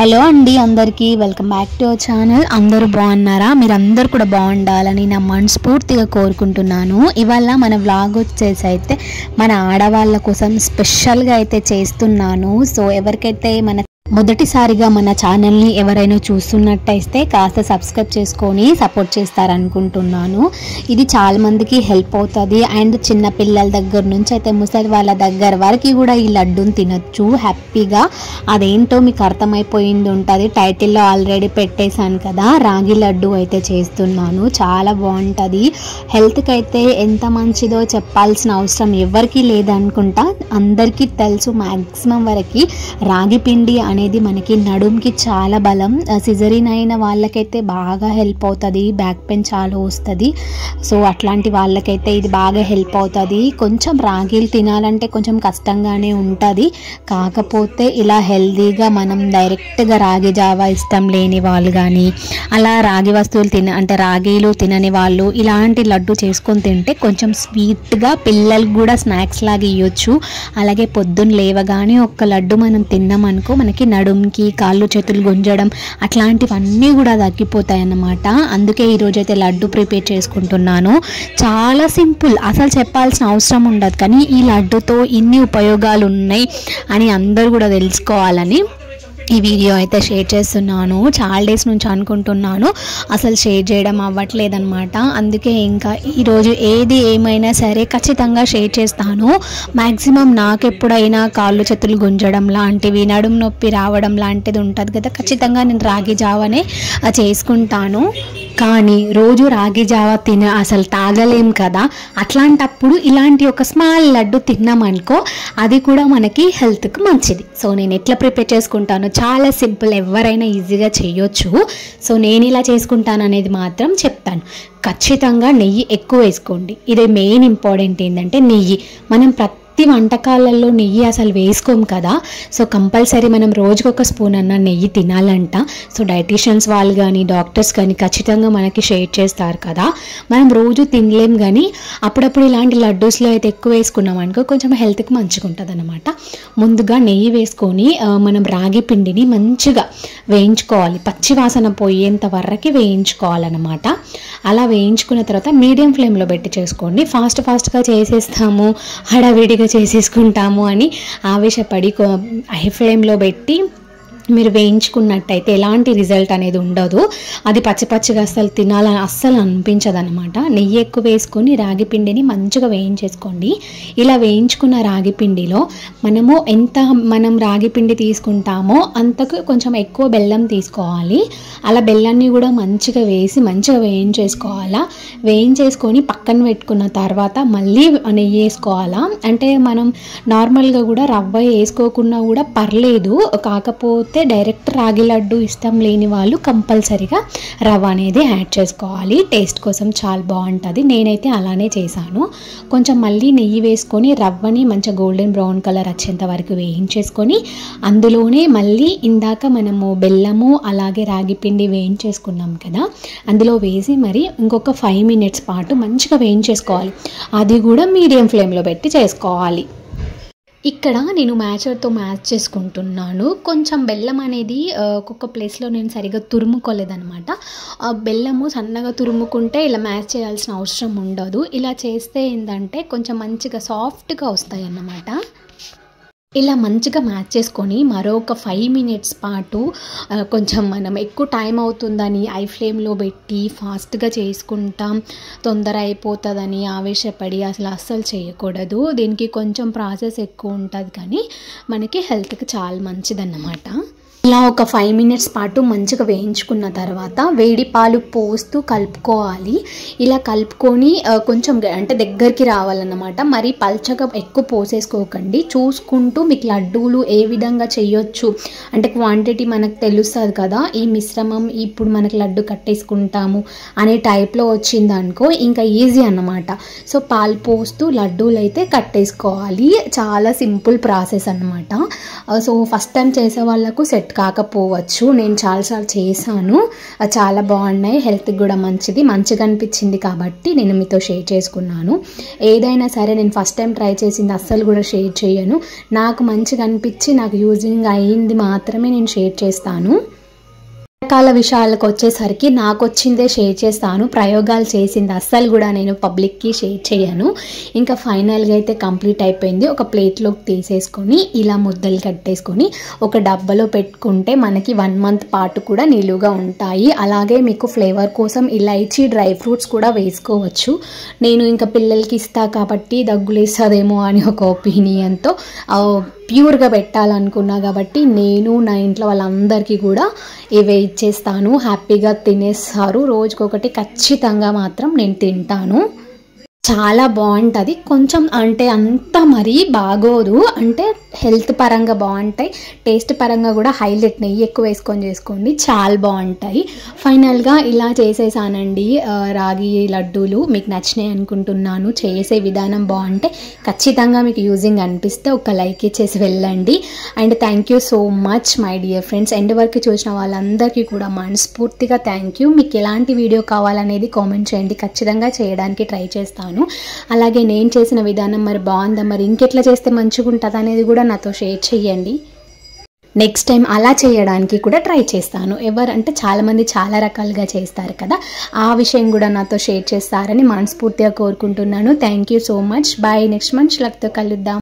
Hello అండి, అందరికీ welcome back to our channel. అందరూ బాగున్నారా? మీరందరూ కూడా బాగుండాలని నా మనస్ఫూర్తిగా కోరుకుంటున్నాను. ఇవాళ మన వ్లాగ్ వచ్చేసి అయితే మన ఆడవాళ్ళ కోసం స్పెషల్గా అయితే చేస్తున్నాను. సో ఎవరికైతే మొదటిసారిగా మన ఛానల్ని ఎవరైనా చూస్తున్నట్టయితే కాస్త సబ్స్క్రైబ్ చేసుకొని సపోర్ట్ చేస్తారనుకుంటున్నాను. ఇది చాలా మందికి హెల్ప్ అవుతుంది. అండ్ చిన్న పిల్లల దగ్గర నుంచి అయితే ముసలి వాళ్ళ దగ్గర వరకు కూడా ఈ లడ్డూని తినొచ్చు హ్యాపీగా. అదేంటో మీకు అర్థమైపోయింది ఉంటుంది. టైటిల్లో ఆల్రెడీ పెట్టేశాను కదా. రాగి లడ్డు అయితే చేస్తున్నాను. చాలా బాగుంటుంది. హెల్త్కి అయితే ఎంత మంచిదో చెప్పాల్సిన అవసరం ఎవరికి లేదనుకుంటా. అందరికీ తెలుసు మ్యాక్సిమం వరకు రాగి పిండి అనేది మనకి నడుంకి చాలా బలం. సిజరీన్ అయిన వాళ్ళకైతే బాగా హెల్ప్ అవుతుంది. బ్యాక్ పెయిన్ చాలా వస్తుంది. సో అట్లాంటి వాళ్ళకైతే ఇది బాగా హెల్ప్ అవుతుంది. కొంచెం రాగిలు తినాలంటే కొంచెం కష్టంగానే ఉంటుంది. కాకపోతే ఇలా హెల్తీగా మనం డైరెక్ట్గా రాగి జావా ఇష్టం లేని వాళ్ళు కానీ అలా రాగి వస్తువులు అంటే రాగిలు తినని వాళ్ళు ఇలాంటి లడ్డు చేసుకొని తింటే కొంచెం స్వీట్గా పిల్లలకు కూడా స్నాక్స్ లాగా ఇవ్వచ్చు. అలాగే పొద్దున్న లేవగానే ఒక్క లడ్డు మనం తిన్నామనుకో మనకి నడుంకి కాళ్ళు చేతులు గుంజడం అట్లాంటివన్నీ కూడా తగ్గిపోతాయి అన్నమాట. అందుకే ఈరోజైతే లడ్డు ప్రిపేర్ చేసుకుంటున్నాను. చాలా సింపుల్, అసలు చెప్పాల్సిన అవసరం ఉండదు. కానీ ఈ లడ్డుతో ఇన్ని ఉపయోగాలు ఉన్నాయి అని అందరూ కూడా తెలుసుకోవాలని ఈ వీడియో అయితే షేర్ చేస్తున్నాను. చాలా డేస్ నుంచి అనుకుంటున్నాను, అసలు షేర్ చేయడం అవ్వట్లేదన్నమాట. అందుకే ఇంకా ఈరోజు ఏది ఏమైనా సరే ఖచ్చితంగా షేర్ చేస్తాను. మ్యాక్సిమం నాకు ఎప్పుడైనా కాళ్ళు చేతులు గుంజడం లాంటివి, నడుము నొప్పి రావడం లాంటిది ఉంటుంది కదా, ఖచ్చితంగా నేను రాగి జావనే చేసుకుంటాను. కానీ రోజు రాగి జావా అసలు తాగలేం కదా. అట్లాంటప్పుడు ఇలాంటి ఒక స్మాల్ లడ్డు తిన్నామనుకో అది కూడా మనకి హెల్త్కి మంచిది. సో నేను ఎట్లా ప్రిపేర్ చేసుకుంటాను, చాలా సింపుల్, ఎవరైనా ఈజీగా చేయొచ్చు. సో నేను ఇలా చేసుకుంటాను అనేది మాత్రం చెప్తాను. ఖచ్చితంగా నెయ్యి ఎక్కువ వేసుకోండి. ఇది మెయిన్ ఇంపార్టెంట్ ఏంటంటే నెయ్యి. మనం ప్రతి వంటకాలలో నెయ్యి అసలు వేసుకోం కదా. సో కంపల్సరీ మనం రోజుకొక స్పూన్ అన్న నెయ్యి తినాలంట. సో డైటీషియన్స్ వాళ్ళు కానీ డాక్టర్స్ కానీ ఖచ్చితంగా మనకి షేర్ చేస్తారు కదా. మనం రోజు తినలేం కానీ అప్పుడప్పుడు ఇలాంటి లడ్డూస్లో అయితే ఎక్కువ వేసుకున్నాం అనుకో కొంచెం హెల్త్కి మంచిగా ఉంటుంది అనమాట. ముందుగా నెయ్యి వేసుకొని మనం రాగి పిండిని మంచిగా వేయించుకోవాలి. పచ్చి వాసన పోయేంత వరకు వేయించుకోవాలన్నమాట. అలా వేయించుకున్న తర్వాత మీడియం ఫ్లేమ్లో పెట్టి చేసుకోండి. ఫాస్ట్గా చేసేస్తాము, హడావిడిగా చేసేసుకుంటాము అని ఆవేశపడి హై ఫ్లేమ్లో పెట్టి మీరు వేయించుకున్నట్టయితే ఎలాంటి రిజల్ట్ అనేది ఉండదు. అది పచ్చిగా అస్సలు అనిపించదు అనమాట. నెయ్యి ఎక్కువ వేసుకొని రాగి పిండిని మంచిగా వేయించేసుకోండి. ఇలా వేయించుకున్న రాగి పిండిలో మనం రాగి పిండి తీసుకుంటామో అంతకు కొంచెం ఎక్కువ బెల్లం తీసుకోవాలి. అలా బెల్లాన్ని కూడా మంచిగా వేయించేసుకోవాలా. వేయించేసుకొని పక్కన పెట్టుకున్న తర్వాత మళ్ళీ నెయ్యి వేసుకోవాలా. అంటే మనం నార్మల్గా కూడా రవ్వ వేసుకోకున్నా కూడా పర్లేదు. కాకపోతే డైరెక్ట్ రాగి లడ్డు ఇష్టం లేని వాళ్ళు కంపల్సరీగా రవ్వ అనేది యాడ్ చేసుకోవాలి. టేస్ట్ కోసం చాలా బాగుంటుంది. నేనైతే అలానే చేశాను. కొంచెం మళ్ళీ నెయ్యి వేసుకొని రవ్వని మంచిగా గోల్డెన్ బ్రౌన్ కలర్ వచ్చేంత వరకు వేయించేసుకొని అందులోనే మళ్ళీ ఇందాక మనము బెల్లము అలాగే రాగి పిండి వేయించేసుకున్నాం కదా, అందులో వేసి మరి ఇంకొక 5 minutes పాటు మంచిగా వేయించేసుకోవాలి. అది కూడా మీడియం ఫ్లేమ్లో పెట్టి చేసుకోవాలి. ఇక్కడ నేను మ్యాచర్తో మ్యాచ్ చేసుకుంటున్నాను. కొంచెం బెల్లం అనేది ఒక్కొక్క ప్లేస్లో నేను సరిగ్గా తురుముకోలేదనమాట. బెల్లము సన్నగా తురుముకుంటే ఇలా మ్యాచ్ చేయాల్సిన అవసరం ఉండదు. ఇలా చేస్తే ఏంటంటే కొంచెం మంచిగా సాఫ్ట్గా వస్తాయి అన్నమాట. ఇలా మంచిగా మ్యాచ్ చేసుకొని మరొక 5 minutes పాటు కొంచెం మనం ఎక్కువ టైం అవుతుందని హై ఫ్లేమ్లో పెట్టి ఫాస్ట్గా చేసుకుంటాం, తొందర అయిపోతుందని ఆవేశపడి అస్సలు చేయకూడదు. దీనికి కొంచెం ప్రాసెస్ ఎక్కువ ఉంటుంది కానీ మనకి హెల్త్కి చాలా మంచిదన్నమాట. ఇలా ఒక 5 minutes పాటు మంచిగా వేయించుకున్న తర్వాత వేడి పాలు పోస్తూ కలుపుకోవాలి. ఇలా కలుపుకొని కొంచెం అంటే దగ్గరికి రావాలన్నమాట. మరి పల్చగా ఎక్కువ పోసేసుకోకండి. చూసుకుంటూ మీకు లడ్డూలు ఏ విధంగా చేయొచ్చు అంటే క్వాంటిటీ మనకు తెలుస్తుంది కదా. ఈ మిశ్రమం ఇప్పుడు మనకు లడ్డు కట్టేసుకుంటాము అనే టైప్లో వచ్చింది అనుకో ఇంకా ఈజీ అన్నమాట. సో పాలు పోస్తూ లడ్డూలు అయితే కట్టేసుకోవాలి. చాలా సింపుల్ ప్రాసెస్ అన్నమాట. సో ఫస్ట్ టైం చేసే వాళ్ళకు సెట్ సెట్ కాకపోవచ్చు, నేను చాలాసార్లు చేశాను, అది చాలా బాగున్నాయి, హెల్త్కి కూడా మంచిది, మంచిగా అనిపించింది కాబట్టి నేను మీతో షేర్ చేసుకున్నాను. ఏదైనా సరే నేను ఫస్ట్ టైం ట్రై చేసింది అస్సలు కూడా షేర్ చేయను, నాకు మంచిగా అనిపించి నాకు యూజింగ్ అయ్యింది మాత్రమే నేను షేర్ చేస్తాను. రకాల విషయాలకు వచ్చేసరికి నాకు వచ్చిందే షేర్ చేస్తాను, ప్రయోగాలు చేసింది అస్సలు కూడా నేను పబ్లిక్కి షేర్ చేయను. ఇంకా ఫైనల్గా అయితే కంప్లీట్ అయిపోయింది. ఒక ప్లేట్లోకి తీసేసుకొని ఇలా ముద్దలు కట్టేసుకొని ఒక డబ్బాలో పెట్టుకుంటే మనకి 1 మంత్ పాటు కూడా నిలువుగా ఉంటాయి. అలాగే మీకు ఫ్లేవర్ కోసం ఇలైచీ డ్రై ఫ్రూట్స్ కూడా వేసుకోవచ్చు. నేను ఇంకా పిల్లలకి ఇస్తా కాబట్టి దగ్గులేస్తుందేమో అని ఒక ఒపీనియన్తో ప్యూర్గా పెట్టాలనుకున్నా కాబట్టి నేను నా ఇంట్లో వాళ్ళందరికీ కూడా ఇవే ఇచ్చేస్తాను. హ్యాపీగా తినేస్తారు. రోజుకొకటి ఖచ్చితంగా మాత్రం నేను తింటాను. చాలా బాగుంటుంది. కొంచెం అంటే అంత మరీ బాగోదు, అంటే హెల్త్ పరంగా బాగుంటాయి, టేస్ట్ పరంగా కూడా హైలైట్ నెయ్యి ఎక్కువ వేసుకొని చేసుకోండి, చాలా బాగుంటాయి. ఫైనల్గా ఇలా చేసేసానండి రాగి లడ్డూలు. మీకు నచ్చినాయి అనుకుంటున్నాను. చేసే విధానం బాగుంటే ఖచ్చితంగా మీకు యూజింగ్ అనిపిస్తే ఒక లైక్ ఇచ్చేసి వెళ్ళండి. And thank you so much my dear friends. End వరకు చూసిన వాళ్ళందరికీ కూడా మనస్ఫూర్తిగా థ్యాంక్ యూ. మీకు ఎలాంటి వీడియో కావాలనేది కామెంట్ చేయండి, ఖచ్చితంగా చేయడానికి ట్రై చేస్తాను. అలాగే నేను చేసిన విధానం మరి బాగుందా, మరి ఇంకెట్లా చేస్తే మంచిగా ఉంటుంది అనేది కూడా నాతో షేర్ చేయండి. నెక్స్ట్ టైం అలా చేయడానికి కూడా ట్రై చేస్తాను. ఎవరంటే చాలామంది చాలా రకాలుగా చేస్తారు కదా, ఆ విషయం కూడా నాతో షేర్ చేస్తారని మనస్ఫూర్తిగా కోరుకుంటున్నాను. Thank you so much. Bye. Next month లక్తో కలుద్దాం.